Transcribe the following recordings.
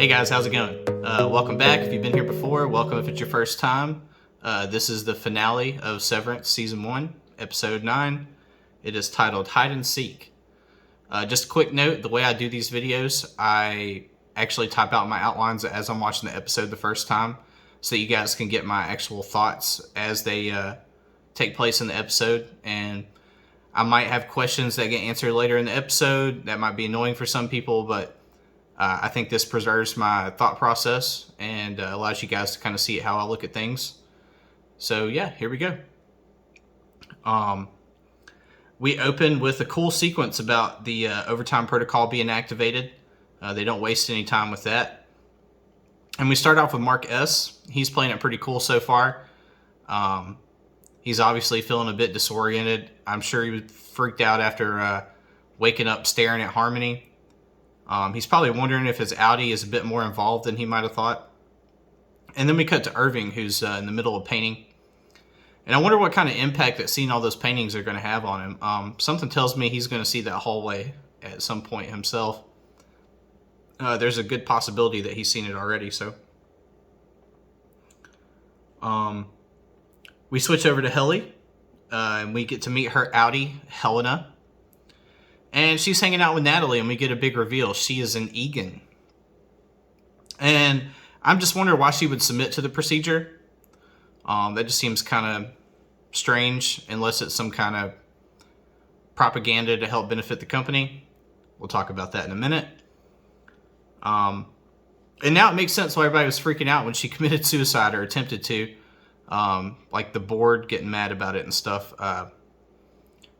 Hey guys, how's it going? Welcome back. If you've been here before, welcome if it's your first time. This is the finale of Severance Season 1, Episode 9. It is titled Hide and Seek. Just a quick note, the way I do these videos, I actually type out my outlines as I'm watching the episode the first time, so that you guys can get my actual thoughts as they take place in the episode. And I might have questions that get answered later in the episode. That might be annoying for some people, but I think this preserves my thought process and allows you guys to kind of see how I look at things. So yeah, here we go. We open with a cool sequence about the overtime protocol being activated. They don't waste any time with that. And we start off with Mark S. He's playing it pretty cool so far. He's obviously feeling a bit disoriented. I'm sure he was freaked out after waking up staring at Harmony. He's probably wondering if his outie is a bit more involved than he might have thought. And then we cut to Irving, who's in the middle of painting. And I wonder what kind of impact that seeing all those paintings are going to have on him. Something tells me he's going to see that hallway at some point himself. There's a good possibility that he's seen it already. So we switch over to Helly, and we get to meet her outie, Helena. And she's hanging out with Natalie, and we get a big reveal. She is an Eagan. And I'm just wondering why she would submit to the procedure. That just seems kind of strange, unless it's some kind of propaganda to help benefit the company. We'll talk about that in a minute. And now it makes sense why everybody was freaking out when she committed suicide or attempted to. Like the board getting mad about it and stuff.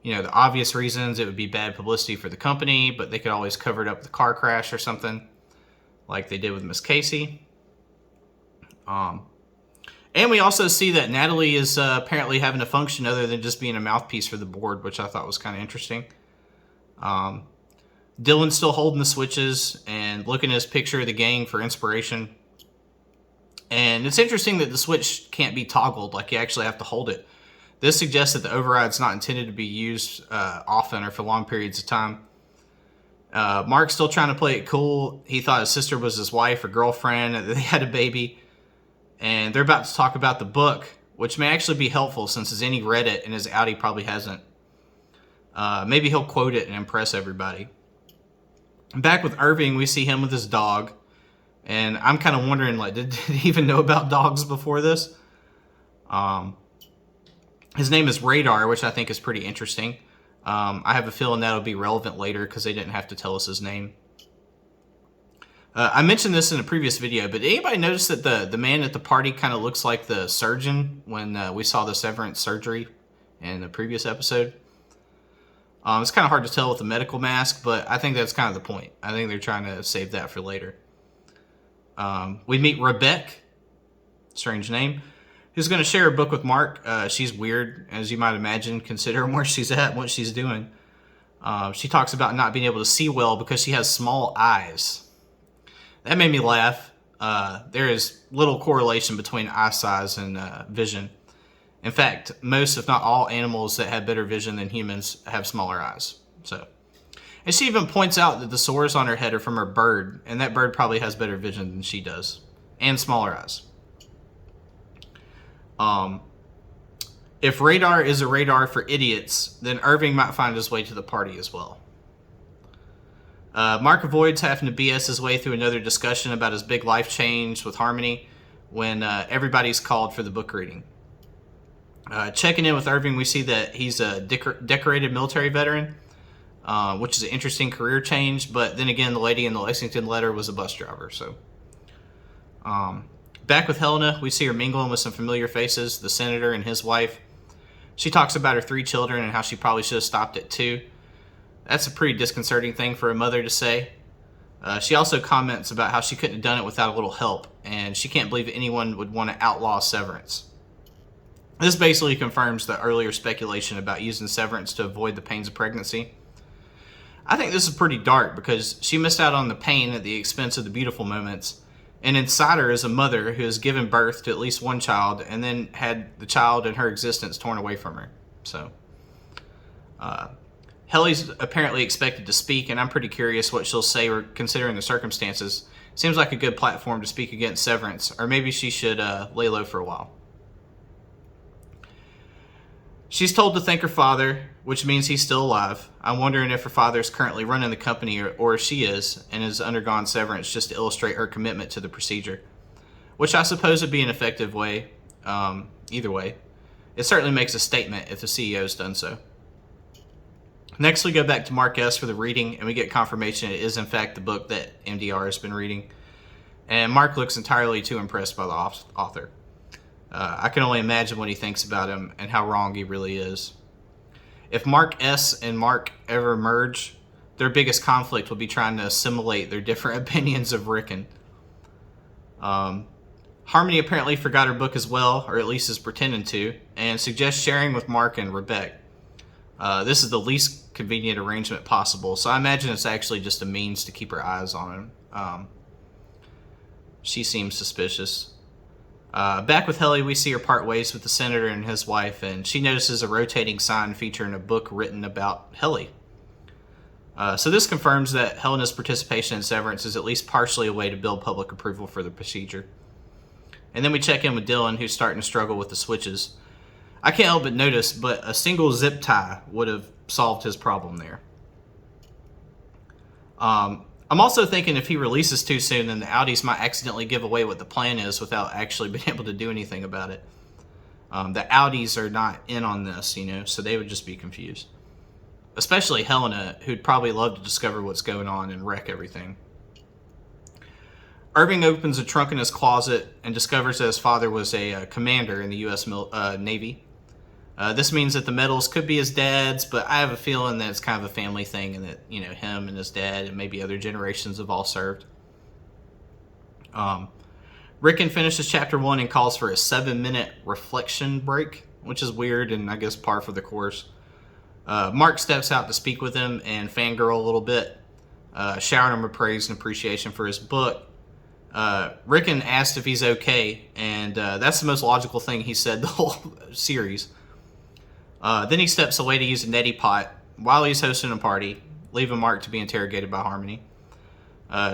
The obvious reasons, it would be bad publicity for the company, but they could always cover it up with a car crash or something, like they did with Miss Casey. And we also see that Natalie is apparently having a function other than just being a mouthpiece for the board, which I thought was kind of interesting. Dylan's still holding the switches and looking at his picture of the gang for inspiration. And it's interesting that the switch can't be toggled, like you actually have to hold it. This suggests that the override's not intended to be used often or for long periods of time. Mark's still trying to play it cool. He thought his sister was his wife or girlfriend, and they had a baby. And they're about to talk about the book, which may actually be helpful since Zenny read it and his outie probably hasn't. Maybe he'll quote it and impress everybody. Back with Irving, we see him with his dog. And I'm kind of wondering, like, did he even know about dogs before this? His name is Radar, which I think is pretty interesting. I have a feeling that'll be relevant later because they didn't have to tell us his name. I mentioned this in a previous video, but did anybody notice that the man at the party kind of looks like the surgeon when we saw the Severance surgery in the previous episode? It's kind of hard to tell with the medical mask, but I think that's kind of the point. I think they're trying to save that for later. We meet Rebecca, strange name, who's going to share a book with Mark. She's weird, as you might imagine, considering where she's at and what she's doing. She talks about not being able to see well because she has small eyes. That made me laugh. There is little correlation between eye size and vision. In fact, most, if not all, animals that have better vision than humans have smaller eyes. And she even points out that the sores on her head are from her bird, and that bird probably has better vision than she does, and smaller eyes. If Radar is a radar for idiots, then Irving might find his way to the party as well. Mark avoids having to BS his way through another discussion about his big life change with Harmony when everybody's called for the book reading. Checking in with Irving, we see that he's a decorated military veteran, which is an interesting career change, but then again, the lady in the Lexington letter was a bus driver, so... Back with Helena, we see her mingling with some familiar faces, the senator and his wife. She talks about her 3 children and how she probably should have stopped at 2. That's a pretty disconcerting thing for a mother to say. She also comments about how she couldn't have done it without a little help, and she can't believe anyone would want to outlaw Severance. This basically confirms the earlier speculation about using Severance to avoid the pains of pregnancy. I think this is pretty dark because she missed out on the pain at the expense of the beautiful moments. And inside her is a mother who has given birth to at least one child and then had the child and her existence torn away from her. So, Helly's apparently expected to speak, and I'm pretty curious what she'll say considering the circumstances. Seems like a good platform to speak against Severance, or maybe she should lay low for a while. She's told to thank her father, which means he's still alive. I'm wondering if her father is currently running the company or if she is, and has undergone severance just to illustrate her commitment to the procedure, which I suppose would be an effective way. Either way, it certainly makes a statement if the CEO's done so. Next, we go back to Mark S. for the reading, and we get confirmation it is in fact the book that MDR has been reading. And Mark looks entirely too impressed by the author. I can only imagine what he thinks about him and how wrong he really is. If Mark S. and Mark ever merge, their biggest conflict will be trying to assimilate their different opinions of Rickon. Harmony apparently forgot her book as well, or at least is pretending to, and suggests sharing with Mark and Rebecca. This is the least convenient arrangement possible, so I imagine it's actually just a means to keep her eyes on him. She seems suspicious. Back with Helly, we see her part ways with the senator and his wife, and she notices a rotating sign featuring a book written about Helly. So this confirms that Helena's participation in Severance is at least partially a way to build public approval for the procedure. And then we check in with Dylan, who's starting to struggle with the switches. I can't help but notice, but a single zip tie would have solved his problem there. I'm also thinking if he releases too soon, then the Audis might accidentally give away what the plan is without actually being able to do anything about it. The Audis are not in on this, so they would just be confused. Especially Helena, who'd probably love to discover what's going on and wreck everything. Irving opens a trunk in his closet and discovers that his father was a commander in the U.S. Navy. This means that the medals could be his dad's, but I have a feeling that it's kind of a family thing and that, him and his dad and maybe other generations have all served. Rickon finishes chapter 1 and calls for a 7-minute reflection break, which is weird and I guess par for the course. Mark steps out to speak with him and fangirl a little bit, showering him with praise and appreciation for his book. Rickon asked if he's okay, and that's the most logical thing he said the whole series. Then he steps away to use a neti pot while he's hosting a party, leaving Mark to be interrogated by Harmony.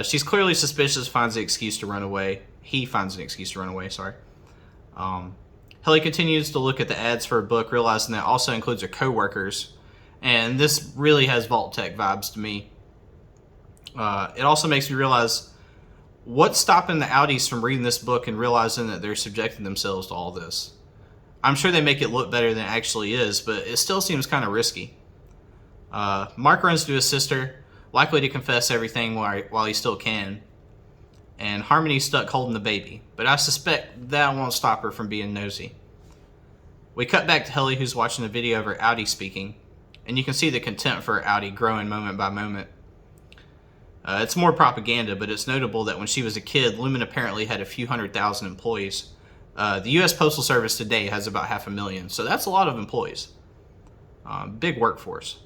She's clearly suspicious, finds an excuse to run away. He finds an excuse to run away, sorry. Helly continues to look at the ads for a book, realizing that also includes her co-workers, and this really has Vault Tech vibes to me. It also makes me realize what's stopping the Audis from reading this book and realizing that they're subjecting themselves to all this. I'm sure they make it look better than it actually is, but it still seems kind of risky. Mark runs to his sister, likely to confess everything while he still can. And Harmony's stuck holding the baby, but I suspect that won't stop her from being nosy. We cut back to Helly, who's watching a video of her Audi speaking, and you can see the contempt for her Audi growing moment by moment. It's more propaganda, but it's notable that when she was a kid, Lumen apparently had a few 100,000 employees. The U.S. Postal Service today has about 500,000, so that's a lot of employees. Big workforce.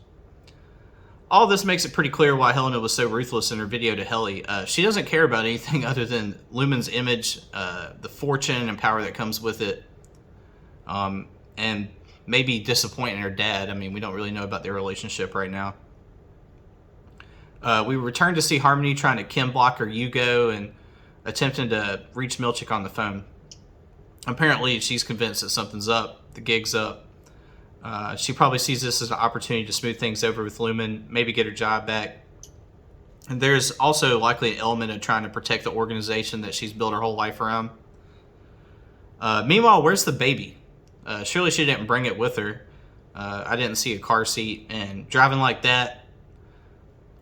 All this makes it pretty clear why Helena was so ruthless in her video to Helly. She doesn't care about anything other than Lumen's image, the fortune and power that comes with it, and maybe disappointing her dad. I mean, we don't really know about their relationship right now. We return to see Harmony trying to chem block her Yugo and attempting to reach Milchick on the phone. Apparently, she's convinced that something's up, the gig's up. She probably sees this as an opportunity to smooth things over with Lumen, maybe get her job back. And there's also likely an element of trying to protect the organization that she's built her whole life around. Meanwhile, where's the baby? Surely she didn't bring it with her. I didn't see a car seat, and driving like that,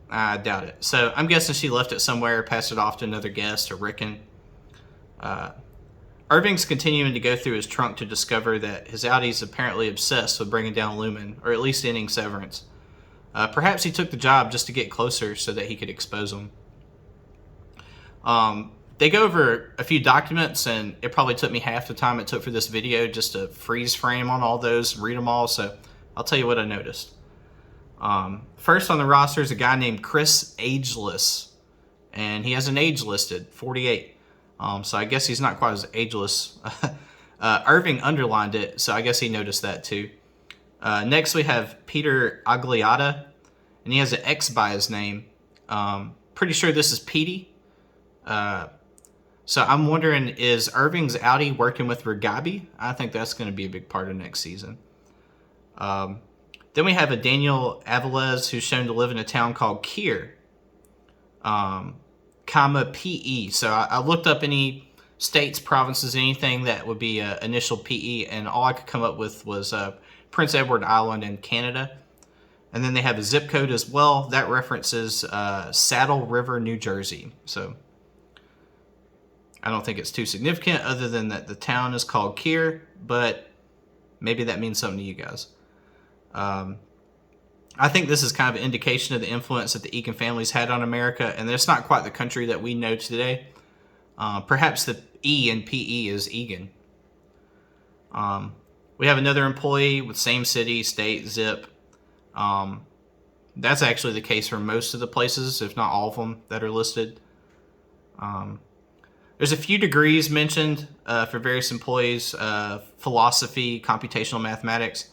I doubt it. So I'm guessing she left it somewhere, passed it off to another guest or Rickon. Irving's continuing to go through his trunk to discover that his Audi's apparently obsessed with bringing down Lumen, or at least ending Severance. Perhaps he took the job just to get closer so that he could expose them. They go over a few documents, and it probably took me half the time it took for this video just to freeze frame on all those and read them all, so I'll tell you what I noticed. First on the roster is a guy named Chris Ageless, and he has an age listed, 48. So I guess he's not quite as ageless. Irving underlined it, so I guess he noticed that too. Next we have Peter Agliata, and he has an X by his name. Pretty sure this is Petey. So I'm wondering, is Irving's Audi working with Regabi? I think that's going to be a big part of next season. Then we have a Daniel Avilés who's shown to live in a town called Kier, comma PE. So I looked up any states, provinces, anything that would be initial PE, and all I could come up with was Prince Edward Island in Canada. And then they have a zip code as well. That references Saddle River, New Jersey. So I don't think it's too significant other than that the town is called Kier, but maybe that means something to you guys. I think this is kind of an indication of the influence that the Eagan families had on America, and it's not quite the country that we know today. Perhaps the E in PE is Eagan. We have another employee with same city, state, zip. That's actually the case for most of the places, if not all of them that are listed. There's a few degrees mentioned for various employees, philosophy, computational mathematics.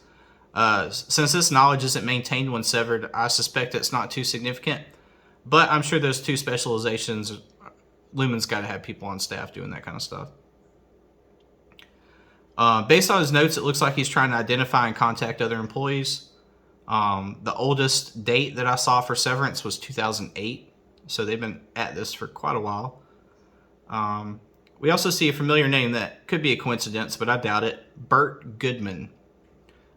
Since this knowledge isn't maintained when severed, I suspect it's not too significant. But I'm sure those two specializations, Lumen's got to have people on staff doing that kind of stuff. Based on his notes, it looks like he's trying to identify and contact other employees. The oldest date that I saw for Severance was 2008, so they've been at this for quite a while. We also see a familiar name that could be a coincidence, but I doubt it. Burt Goodman.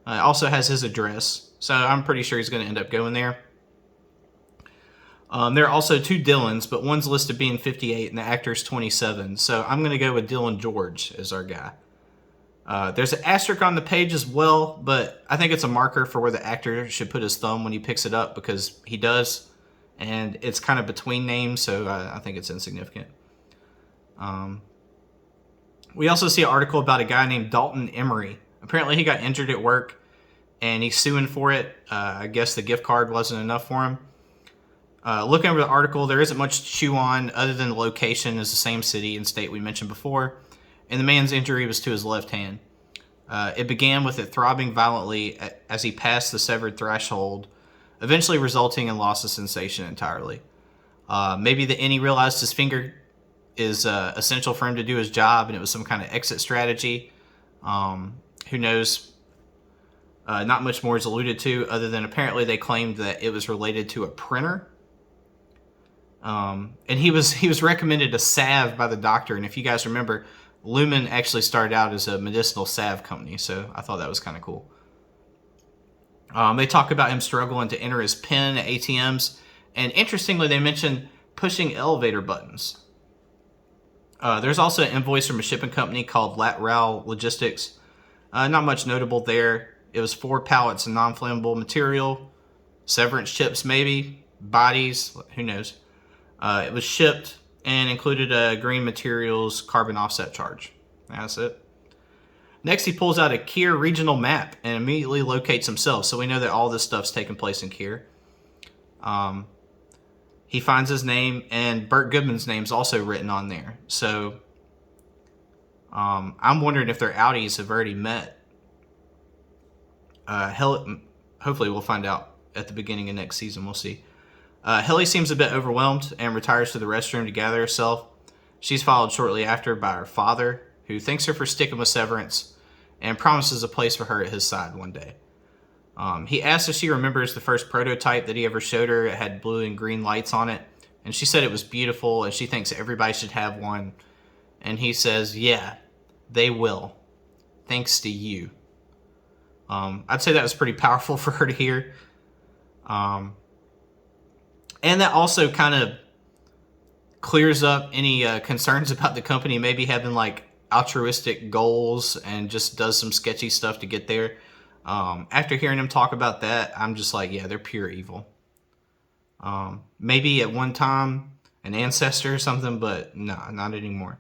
Also has his address, so I'm pretty sure he's going to end up going there. There are also two Dylans, but one's listed being 58 and the actor's 27, so I'm going to go with Dylan George as our guy. There's an asterisk on the page as well, but I think it's a marker for where the actor should put his thumb when he picks it up, because he does, and it's kind of between names, so I think it's insignificant. We also see an article about a guy named Dalton Emery. Apparently he got injured at work, and he's suing for it. I guess the gift card wasn't enough for him. Looking over the article, there isn't much to chew on other than the location is the same city and state we mentioned before, and the man's injury was to his left hand. It began with it throbbing violently as he passed the severed threshold, eventually resulting in loss of sensation entirely. Maybe the innie realized his finger is essential for him to do his job, and it was some kind of exit strategy. Who knows? Not much more is alluded to, other than apparently they claimed that it was related to a printer. And he was recommended a salve by the doctor, and if you guys remember, Lumen actually started out as a medicinal salve company, so I thought that was kind of cool. They talk about him struggling to enter his PIN at ATMs, and interestingly, they mention pushing elevator buttons. There's also an invoice from a shipping company called Latral Logistics. Not much notable there. It was 4 pallets of non-flammable material, severance chips maybe, bodies, who knows. It was shipped and included a green materials carbon offset charge. That's it. Next, he pulls out a Kier regional map and immediately locates himself, so we know that all this stuff's taking place in Kier. He finds his name, and Burt Goodman's name's also written on there. So I'm wondering if their Audis have already met. Hopefully we'll find out at the beginning of next season. We'll see. Helly seems a bit overwhelmed and retires to the restroom to gather herself. She's followed shortly after by her father, who thanks her for sticking with Severance and promises a place for her at his side one day. He asks if she remembers the first prototype that he ever showed her. It had blue and green lights on it, and she said it was beautiful, and she thinks everybody should have one. And he says, yeah, they will, thanks to you. I'd say that was pretty powerful for her to hear. And that also kind of clears up any concerns about the company maybe having like altruistic goals and just does some sketchy stuff to get there. After hearing him talk about that, I'm just like, yeah, they're pure evil. Maybe at one time an ancestor or something, but no, not anymore.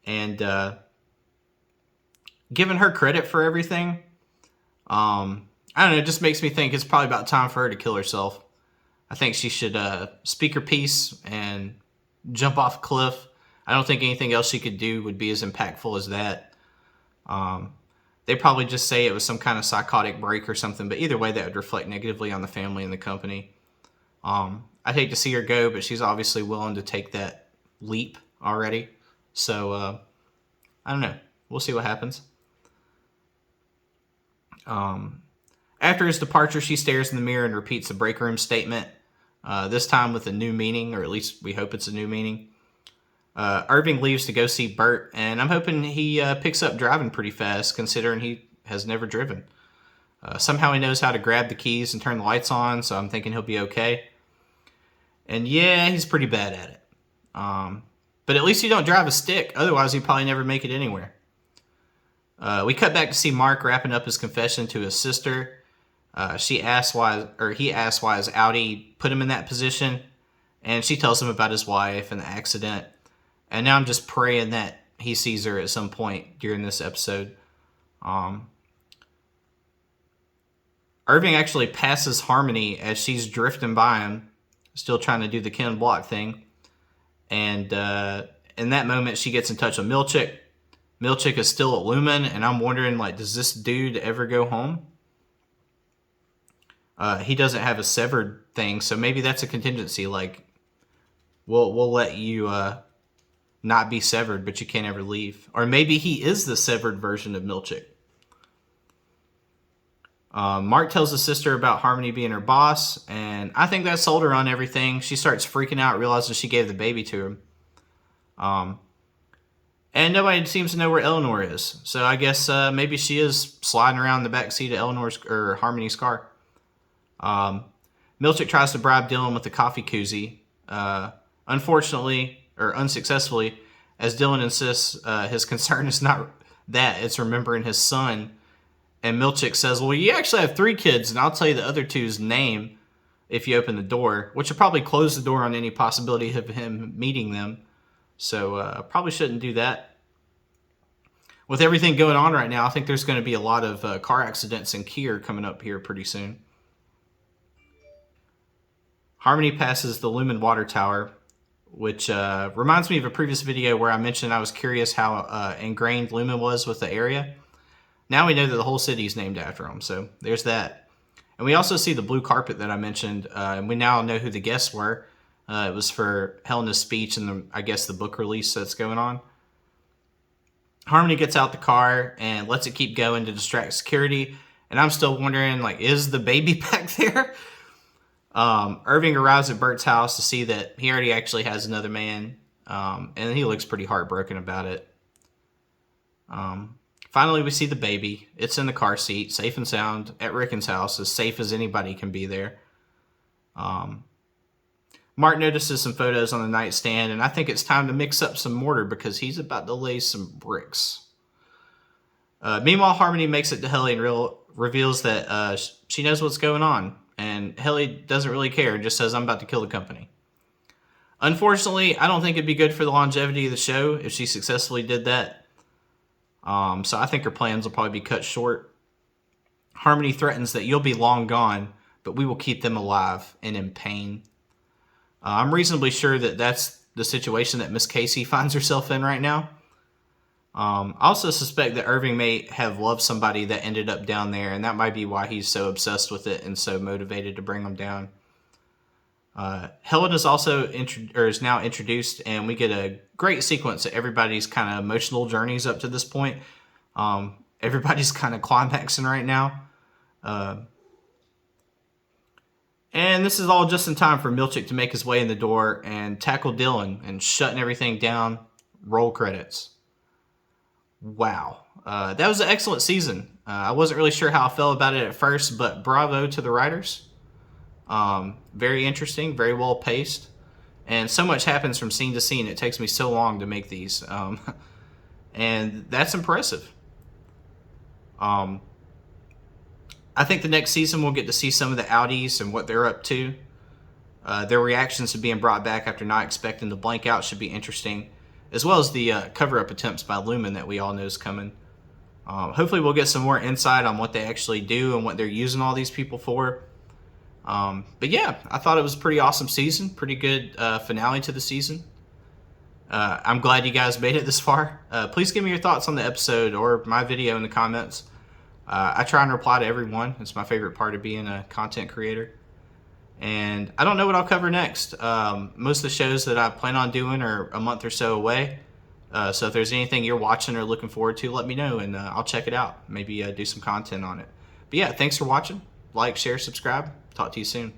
And giving her credit for everything, I don't know, it just makes me think it's probably about time for her to kill herself. I think she should speak her piece and jump off a cliff. I don't think anything else she could do would be as impactful as that. They probably just say it was some kind of psychotic break or something, but either way, that would reflect negatively on the family and the company. I I'd hate to see her go, but she's obviously willing to take that leap already. So I don't know. We'll see what happens. After his departure, she stares in the mirror and repeats the break room statement, this time with a new meaning, or at least we hope it's a new meaning. Irving leaves to go see Bert, and I'm hoping he picks up driving pretty fast, considering he has never driven. Somehow he knows how to grab the keys and turn the lights on, so I'm thinking he'll be okay. And yeah, he's pretty bad at it. But at least he don't drive a stick, otherwise he'd probably never make it anywhere. We cut back to see Mark wrapping up his confession to his sister. He asks why his Audi put him in that position, and she tells him about his wife and the accident. And now I'm just praying that he sees her at some point during this episode. Irving actually passes Harmony as she's drifting by him, still trying to do the Ken Block thing. And in that moment, she gets in touch with Milchick. Milchick is still at Lumen, and I'm wondering, like, does this dude ever go home? He doesn't have a severed thing, so maybe that's a contingency. Like, we'll let you not be severed, but you can't ever leave. Or maybe he is the severed version of Milchick. Mark tells his sister about Harmony being her boss, and I think that sold her on everything. She starts freaking out, realizing she gave the baby to him. And nobody seems to know where Eleanor is, so I guess maybe she is sliding around the backseat of Harmony's car. Milchick tries to bribe Dylan with the coffee koozie. Unfortunately, or unsuccessfully, as Dylan insists his concern is not that, it's remembering his son. And Milchick says, well, you actually have 3 kids, and I'll tell you the other two's name if you open the door, which will probably close the door on any possibility of him meeting them. So probably shouldn't do that. With everything going on right now, I think there's going to be a lot of car accidents in Kier coming up here pretty soon. Harmony passes the Lumen Water Tower, which reminds me of a previous video where I mentioned I was curious how ingrained Lumen was with the area. Now we know that the whole city is named after him, so there's that. And we also see the blue carpet that I mentioned, and we now know who the guests were. It was for Helena's speech and I guess the book release that's going on. Harmony gets out the car and lets it keep going to distract security. And I'm still wondering, like, is the baby back there? Irving arrives at Bert's house to see that he already actually has another man. And he looks pretty heartbroken about it. Finally, we see the baby. It's in the car seat, safe and sound, at Rickon's house, as safe as anybody can be there. Mark notices some photos on the nightstand, and I think it's time to mix up some mortar because he's about to lay some bricks. Meanwhile, Harmony makes it to Helly and reveals that she knows what's going on, and Helly doesn't really care, just says, I'm about to kill the company. Unfortunately, I don't think it'd be good for the longevity of the show if she successfully did that. So I think her plans will probably be cut short. Harmony threatens that you'll be long gone, but we will keep them alive and in pain. I'm reasonably sure that that's the situation that Miss Casey finds herself in right now. I also suspect that Irving may have loved somebody that ended up down there, and that might be why he's so obsessed with it and so motivated to bring them down. Helen is also is now introduced, and we get a great sequence of everybody's kind of emotional journeys up to this point. Everybody's kind of climaxing right now. And this is all just in time for Milchick to make his way in the door and tackle Dylan and shutting everything down. Roll credits. Wow. That was an excellent season. I wasn't really sure how I felt about it at first, but bravo to the writers. Very interesting, very well paced, and so much happens from scene to scene. It takes me so long to make these, and that's impressive. I think the next season we'll get to see some of the Audis and what they're up to. Their reactions to being brought back after not expecting the blank out should be interesting, as well as the cover-up attempts by Lumen that we all know is coming. Hopefully we'll get some more insight on what they actually do and what they're using all these people for. But yeah, I thought it was a pretty awesome season, pretty good finale to the season. I'm glad you guys made it this far. Please give me your thoughts on the episode or my video in the comments. I try and reply to everyone. It's my favorite part of being a content creator. And I don't know what I'll cover next. Most of the shows that I plan on doing are a month or so away. So if there's anything you're watching or looking forward to, let me know, and I'll check it out. Maybe do some content on it. But yeah, thanks for watching. Like, share, subscribe. Talk to you soon.